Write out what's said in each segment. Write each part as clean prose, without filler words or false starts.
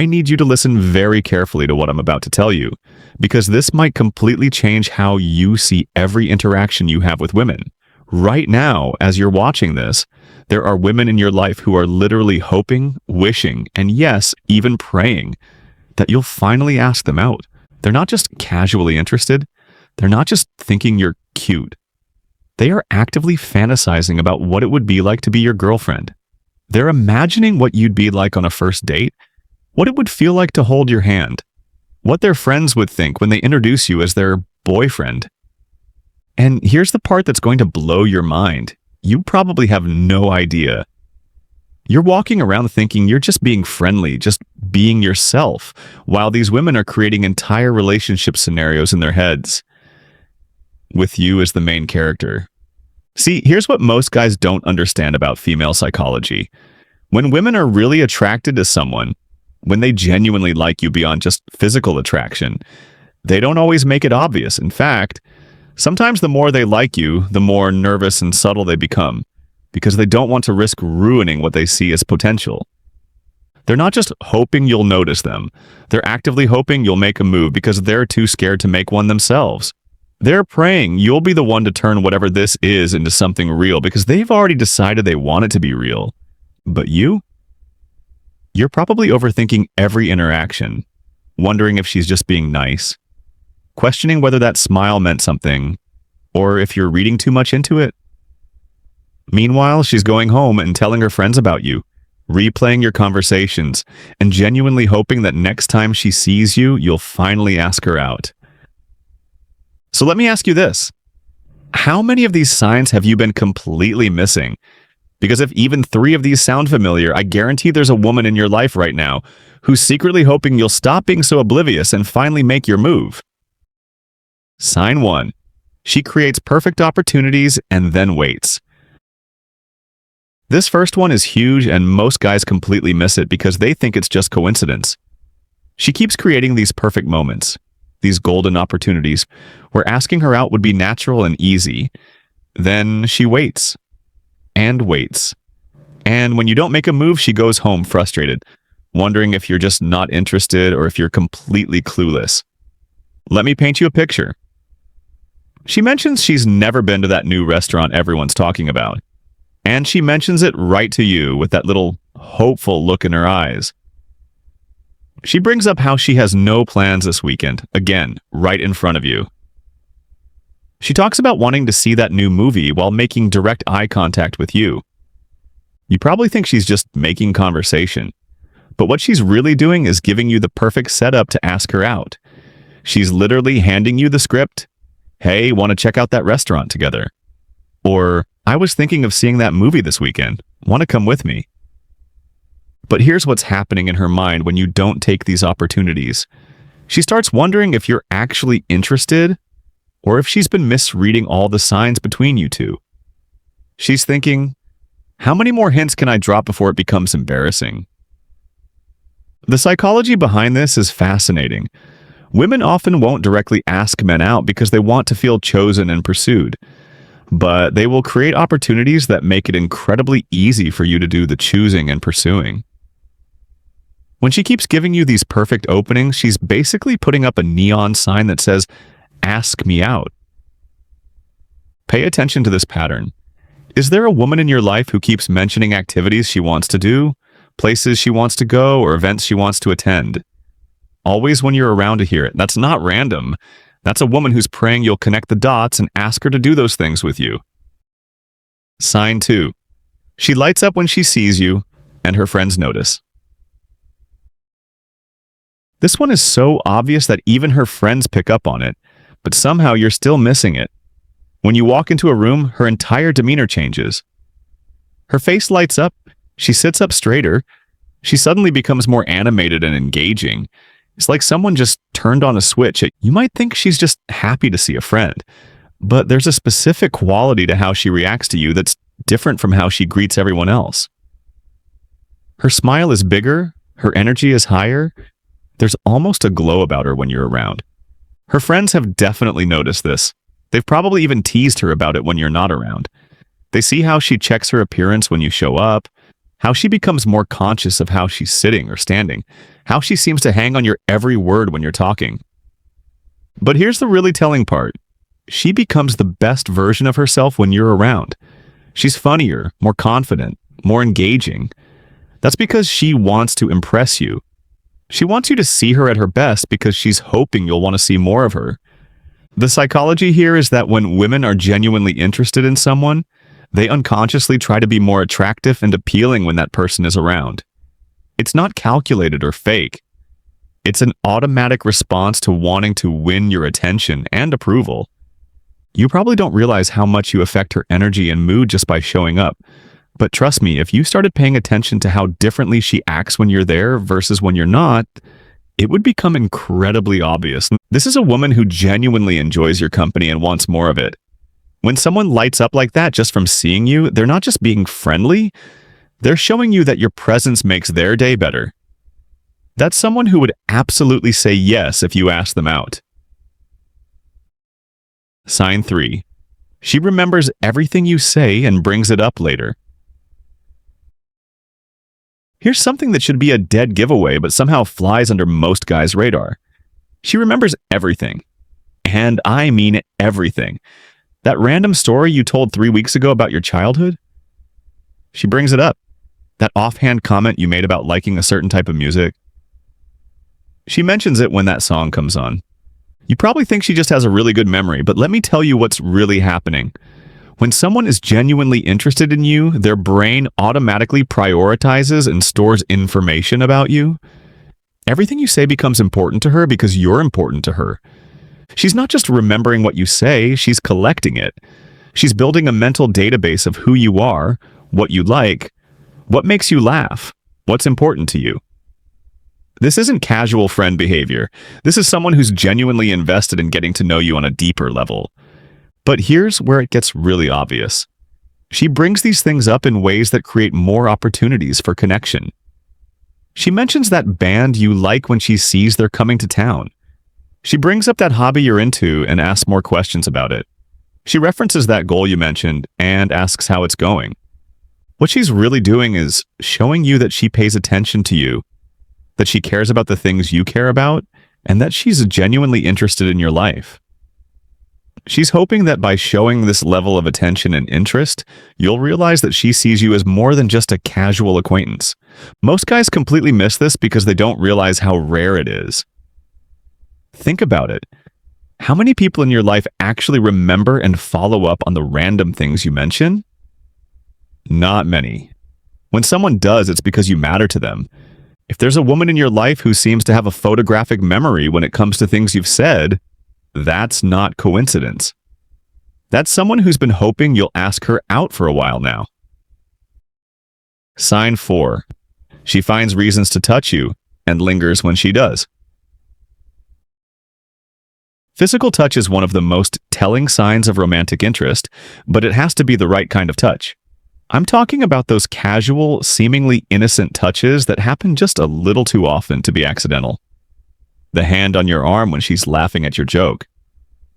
I need you to listen very carefully to what I'm about to tell you, because this might completely change how you see every interaction you have with women. Right now, as you're watching this, there are women in your life who are literally hoping, wishing, and yes, even praying that you'll finally ask them out. They're not just casually interested. They're not just thinking you're cute. They are actively fantasizing about what it would be like to be your girlfriend. They're imagining what you'd be like on a first date, what it would feel like to hold your hand, what their friends would think when they introduce you as their boyfriend. And here's the part that's going to blow your mind. You probably have no idea. You're walking around thinking you're just being friendly, just being yourself, while these women are creating entire relationship scenarios in their heads, with you as the main character. See, here's what most guys don't understand about female psychology. When women are really attracted to someone, when they genuinely like you beyond just physical attraction, they don't always make it obvious. In fact, sometimes the more they like you, the more nervous and subtle they become, because they don't want to risk ruining what they see as potential. They're not just hoping you'll notice them. They're actively hoping you'll make a move because they're too scared to make one themselves. They're praying you'll be the one to turn whatever this is into something real because they've already decided they want it to be real. But you're probably overthinking every interaction, wondering if she's just being nice, questioning whether that smile meant something, or if you're reading too much into it. Meanwhile, she's going home and telling her friends about you, replaying your conversations, and genuinely hoping that next time she sees you, you'll finally ask her out. So let me ask you this. How many of these signs have you been completely missing? Because if even 3 of these sound familiar, I guarantee there's a woman in your life right now who's secretly hoping you'll stop being so oblivious and finally make your move. Sign 1. She creates perfect opportunities and then waits. This first one is huge and most guys completely miss it because they think it's just coincidence. She keeps creating these perfect moments, these golden opportunities, where asking her out would be natural and easy. Then she waits. And waits. And when you don't make a move, she goes home frustrated, wondering if you're just not interested or if you're completely clueless. Let me paint you a picture. She mentions she's never been to that new restaurant everyone's talking about. And she mentions it right to you with that little hopeful look in her eyes. She brings up how she has no plans this weekend, again, right in front of you. She talks about wanting to see that new movie while making direct eye contact with you. You probably think she's just making conversation, but what she's really doing is giving you the perfect setup to ask her out. She's literally handing you the script. Hey, want to check out that restaurant together? Or, I was thinking of seeing that movie this weekend. Want to come with me? But here's what's happening in her mind when you don't take these opportunities. She starts wondering if you're actually interested or if she's been misreading all the signs between you two. She's thinking, how many more hints can I drop before it becomes embarrassing? The psychology behind this is fascinating. Women often won't directly ask men out because they want to feel chosen and pursued, but they will create opportunities that make it incredibly easy for you to do the choosing and pursuing. When she keeps giving you these perfect openings, she's basically putting up a neon sign that says, "Ask me out." Pay attention to this pattern. Is there a woman in your life who keeps mentioning activities she wants to do, places she wants to go, or events she wants to attend? Always when you're around to hear it. That's not random. That's a woman who's praying you'll connect the dots and ask her to do those things with you. Sign 2. She lights up when she sees you, and her friends notice. This one is so obvious that even her friends pick up on it, but somehow you're still missing it. When you walk into a room, her entire demeanor changes. Her face lights up, she sits up straighter, she suddenly becomes more animated and engaging. It's like someone just turned on a switch. You might think she's just happy to see a friend, but there's a specific quality to how she reacts to you that's different from how she greets everyone else. Her smile is bigger, her energy is higher. There's almost a glow about her when you're around. Her friends have definitely noticed this. They've probably even teased her about it when you're not around. They see how she checks her appearance when you show up, how she becomes more conscious of how she's sitting or standing, how she seems to hang on your every word when you're talking. But here's the really telling part. She becomes the best version of herself when you're around. She's funnier, more confident, more engaging. That's because she wants to impress you. She wants you to see her at her best because she's hoping you'll want to see more of her. The psychology here is that when women are genuinely interested in someone, they unconsciously try to be more attractive and appealing when that person is around. It's not calculated or fake. It's an automatic response to wanting to win your attention and approval. You probably don't realize how much you affect her energy and mood just by showing up. But trust me, if you started paying attention to how differently she acts when you're there versus when you're not, it would become incredibly obvious. This is a woman who genuinely enjoys your company and wants more of it. When someone lights up like that just from seeing you, they're not just being friendly, they're showing you that your presence makes their day better. That's someone who would absolutely say yes if you ask them out. Sign 3. She remembers everything you say and brings it up later. Here's something that should be a dead giveaway but somehow flies under most guys' radar. She remembers everything. And I mean everything. That random story you told 3 weeks ago about your childhood? She brings it up. That offhand comment you made about liking a certain type of music? She mentions it when that song comes on. You probably think she just has a really good memory, but let me tell you what's really happening. When someone is genuinely interested in you, their brain automatically prioritizes and stores information about you. Everything you say becomes important to her because you're important to her. She's not just remembering what you say, she's collecting it. She's building a mental database of who you are, what you like, what makes you laugh, what's important to you. This isn't casual friend behavior. This is someone who's genuinely invested in getting to know you on a deeper level. But here's where it gets really obvious. She brings these things up in ways that create more opportunities for connection. She mentions that band you like when she sees they're coming to town. She brings up that hobby you're into and asks more questions about it. She references that goal you mentioned and asks how it's going. What she's really doing is showing you that she pays attention to you, that she cares about the things you care about, and that she's genuinely interested in your life. She's hoping that by showing this level of attention and interest, you'll realize that she sees you as more than just a casual acquaintance. Most guys completely miss this because they don't realize how rare it is. Think about it. How many people in your life actually remember and follow up on the random things you mention? Not many. When someone does, it's because you matter to them. If there's a woman in your life who seems to have a photographic memory when it comes to things you've said, that's not coincidence. That's someone who's been hoping you'll ask her out for a while now. Sign 4. She finds reasons to touch you and lingers when she does. Physical touch is one of the most telling signs of romantic interest, but it has to be the right kind of touch. I'm talking about those casual, seemingly innocent touches that happen just a little too often to be accidental. The hand on your arm when she's laughing at your joke.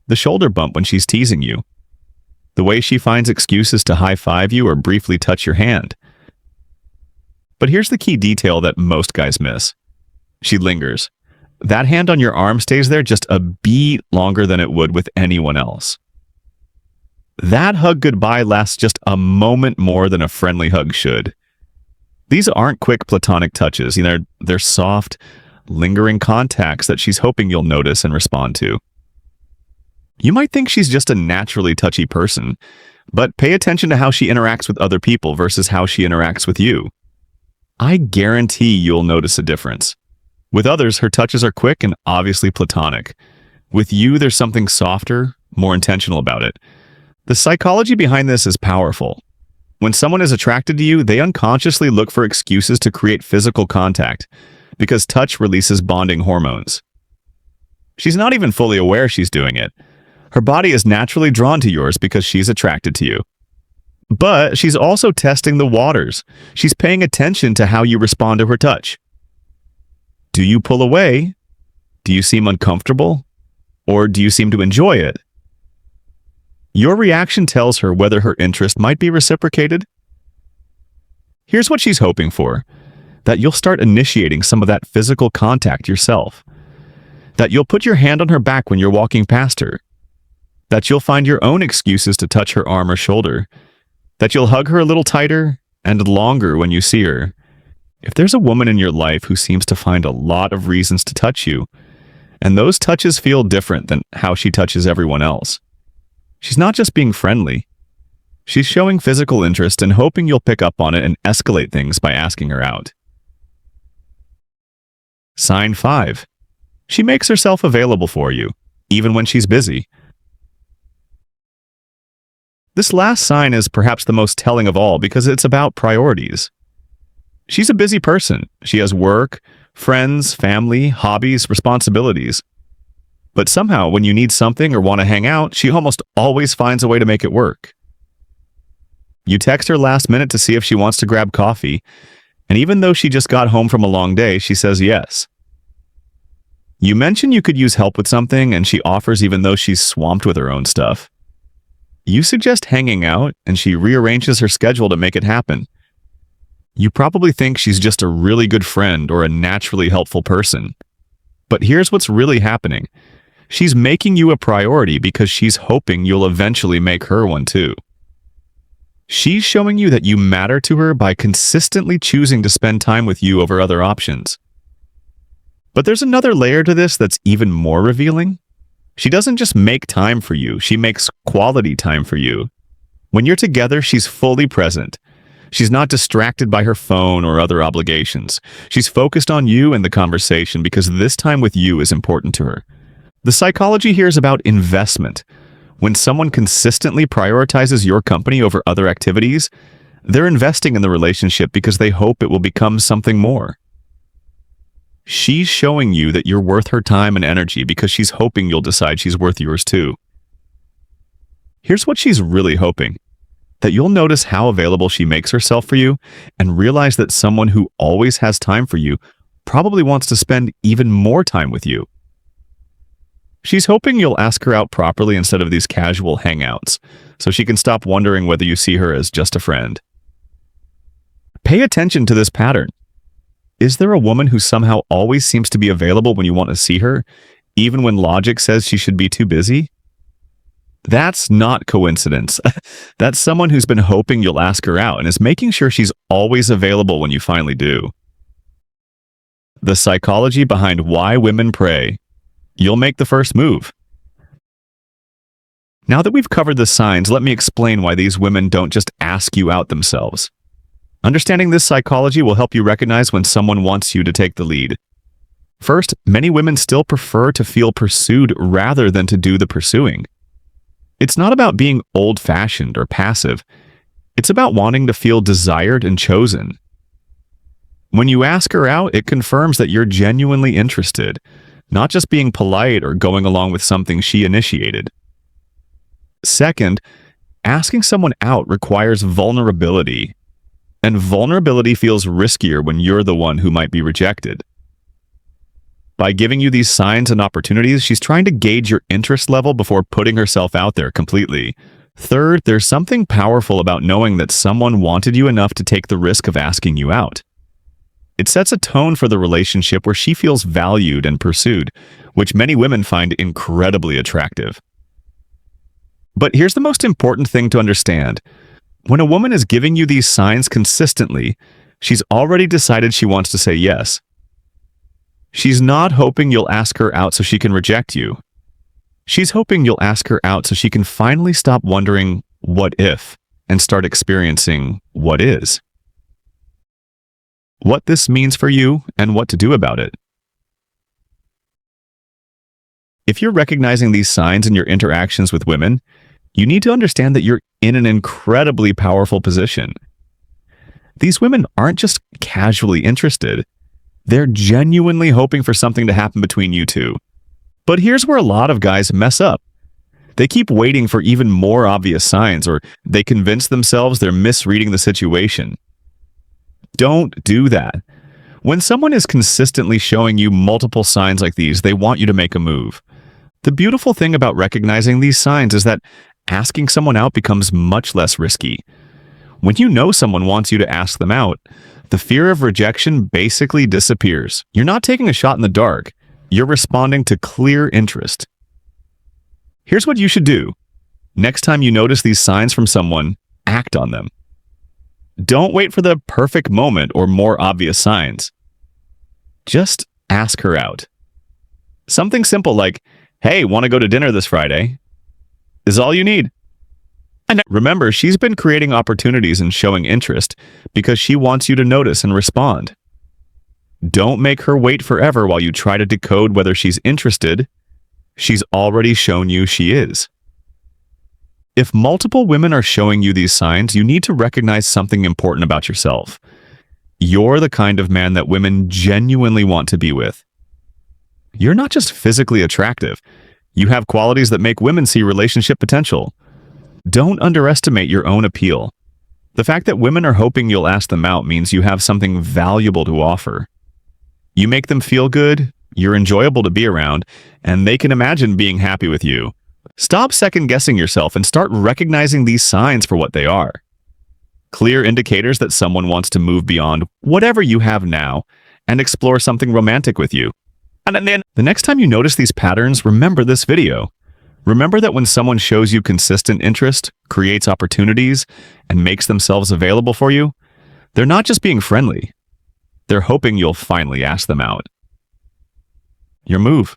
The shoulder bump when she's teasing you. The way she finds excuses to high-five you or briefly touch your hand. But here's the key detail that most guys miss. She lingers. That hand on your arm stays there just a beat longer than it would with anyone else. That hug goodbye lasts just a moment more than a friendly hug should. These aren't quick platonic touches. They're soft, lingering contacts that she's hoping you'll notice and respond to. You might think she's just a naturally touchy person, but pay attention to how she interacts with other people versus how she interacts with you. I guarantee you'll notice a difference. With others, her touches are quick and obviously platonic. With you, there's something softer, more intentional about it. The psychology behind this is powerful. When someone is attracted to you, they unconsciously look for excuses to create physical contact, because touch releases bonding hormones. She's not even fully aware she's doing it. Her body is naturally drawn to yours because she's attracted to you. But she's also testing the waters. She's paying attention to how you respond to her touch. Do you pull away? Do you seem uncomfortable? Or do you seem to enjoy it? Your reaction tells her whether her interest might be reciprocated. Here's what she's hoping for: that you'll start initiating some of that physical contact yourself. That you'll put your hand on her back when you're walking past her. That you'll find your own excuses to touch her arm or shoulder. That you'll hug her a little tighter and longer when you see her. If there's a woman in your life who seems to find a lot of reasons to touch you, and those touches feel different than how she touches everyone else, she's not just being friendly. She's showing physical interest and hoping you'll pick up on it and escalate things by asking her out. Sign 5. She makes herself available for you, even when she's busy. This last sign is perhaps the most telling of all because it's about priorities. She's a busy person. She has work, friends, family, hobbies, responsibilities. But somehow, when you need something or want to hang out, she almost always finds a way to make it work. You text her last minute to see if she wants to grab coffee, and even though she just got home from a long day, she says yes. You mention you could use help with something, and she offers even though she's swamped with her own stuff. You suggest hanging out, and she rearranges her schedule to make it happen. You probably think she's just a really good friend or a naturally helpful person. But here's what's really happening. She's making you a priority because she's hoping you'll eventually make her one too. She's showing you that you matter to her by consistently choosing to spend time with you over other options. But there's another layer to this that's even more revealing. She doesn't just make time for you, she makes quality time for you. When you're together, she's fully present. She's not distracted by her phone or other obligations. She's focused on you and the conversation because this time with you is important to her. The psychology here is about investment. When someone consistently prioritizes your company over other activities, they're investing in the relationship because they hope it will become something more. She's showing you that you're worth her time and energy because she's hoping you'll decide she's worth yours too. Here's what she's really hoping: that you'll notice how available she makes herself for you and realize that someone who always has time for you probably wants to spend even more time with you. She's hoping you'll ask her out properly instead of these casual hangouts, so she can stop wondering whether you see her as just a friend. Pay attention to this pattern. Is there a woman who somehow always seems to be available when you want to see her, even when logic says she should be too busy? That's not coincidence. That's someone who's been hoping you'll ask her out and is making sure she's always available when you finally do. The psychology behind why women pray. You'll make the first move. Now that we've covered the signs, let me explain why these women don't just ask you out themselves. Understanding this psychology will help you recognize when someone wants you to take the lead. First, many women still prefer to feel pursued rather than to do the pursuing. It's not about being old-fashioned or passive. It's about wanting to feel desired and chosen. When you ask her out, it confirms that you're genuinely interested, not just being polite or going along with something she initiated. Second, asking someone out requires vulnerability, and vulnerability feels riskier when you're the one who might be rejected. By giving you these signs and opportunities, she's trying to gauge your interest level before putting herself out there completely. Third, there's something powerful about knowing that someone wanted you enough to take the risk of asking you out. It sets a tone for the relationship where she feels valued and pursued, which many women find incredibly attractive. But here's the most important thing to understand. When a woman is giving you these signs consistently, she's already decided she wants to say yes. She's not hoping you'll ask her out so she can reject you. She's hoping you'll ask her out so she can finally stop wondering what if and start experiencing what is. What this means for you and what to do about it. If you're recognizing these signs in your interactions with women, you need to understand that you're in an incredibly powerful position. These women aren't just casually interested. They're genuinely hoping for something to happen between you two. But here's where a lot of guys mess up. They keep waiting for even more obvious signs, or they convince themselves they're misreading the situation. Don't do that. When someone is consistently showing you multiple signs like these, they want you to make a move. The beautiful thing about recognizing these signs is that asking someone out becomes much less risky. When you know someone wants you to ask them out, the fear of rejection basically disappears. You're not taking a shot in the dark. You're responding to clear interest. Here's what you should do. Next time you notice these signs from someone, act on them. Don't wait for the perfect moment or more obvious signs. Just ask her out. Something simple like, "Hey, want to go to dinner this Friday?" is all you need. And remember, she's been creating opportunities and showing interest because she wants you to notice and respond. Don't make her wait forever while you try to decode whether she's interested. She's already shown you she is. If multiple women are showing you these signs, you need to recognize something important about yourself. You're the kind of man that women genuinely want to be with. You're not just physically attractive. You have qualities that make women see relationship potential. Don't underestimate your own appeal. The fact that women are hoping you'll ask them out means you have something valuable to offer. You make them feel good, you're enjoyable to be around, and they can imagine being happy with you. Stop second-guessing yourself and start recognizing these signs for what they are. Clear indicators that someone wants to move beyond whatever you have now and explore something romantic with you. And then, the next time you notice these patterns, remember this video. Remember that when someone shows you consistent interest, creates opportunities, and makes themselves available for you, they're not just being friendly. They're hoping you'll finally ask them out. Your move.